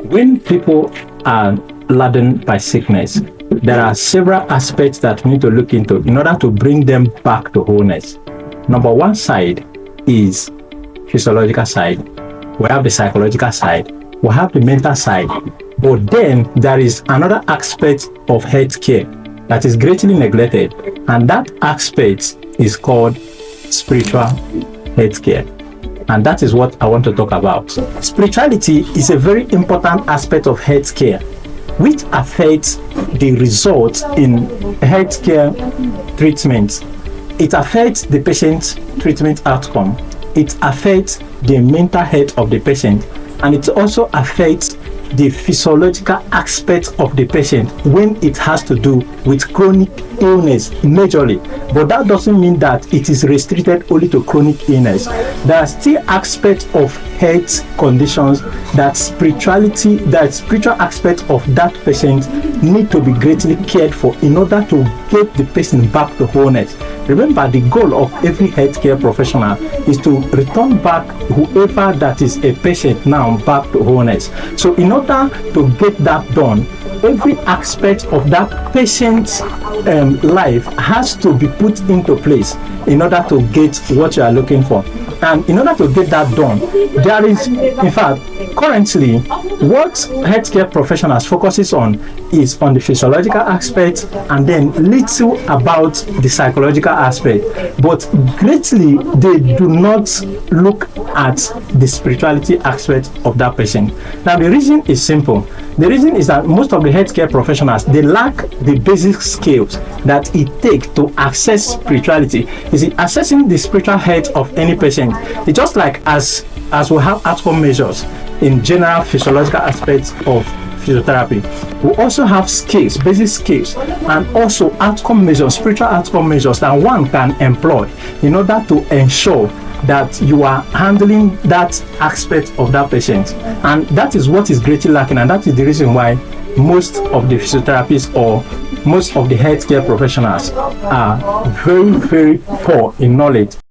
When people are laden by sickness, there are several aspects that we need to look into in order to bring them back to wholeness. Number one side is physiological side. We have the psychological side. We have the mental side. But then there is another aspect of healthcare that is greatly neglected, and that aspect is called spiritual healthcare. And that is what I want to talk about. Spirituality is a very important aspect of healthcare, which affects the results in healthcare treatment. It affects the patient's treatment outcome. It affects the mental health of the patient, and it also affects the physiological aspect of the patient when it has to do with chronic illness majorly. But that doesn't mean that it is restricted only to chronic illness. There are still aspects of health conditions that spiritual aspect of that patient need to be greatly cared for in order to get the person back to wholeness. Remember, the goal of every healthcare professional is to return back whoever that is a patient now back to wholeness. So in order to get that done, every aspect of that patient's life has to be put into place in order to get what you are looking for. And in order to get that done, there is, in fact, currently, what healthcare professionals focuses on is on the physiological aspect and then little about the psychological aspect. But greatly, they do not look at the spirituality aspect of that patient. Now, the reason is simple. The reason is that most of the healthcare professionals, they lack the basic skills that it takes to access spirituality. Is it assessing the spiritual health of any patient? It's just like as we have outcome measures in general physiological aspects of physiotherapy, we also have skills, basic skills, and also outcome measures, spiritual outcome measures that one can employ in order to ensure that you are handling that aspect of that patient. And that is what is greatly lacking, and that is the reason why most of the physiotherapists or most of the healthcare professionals are very, very poor in knowledge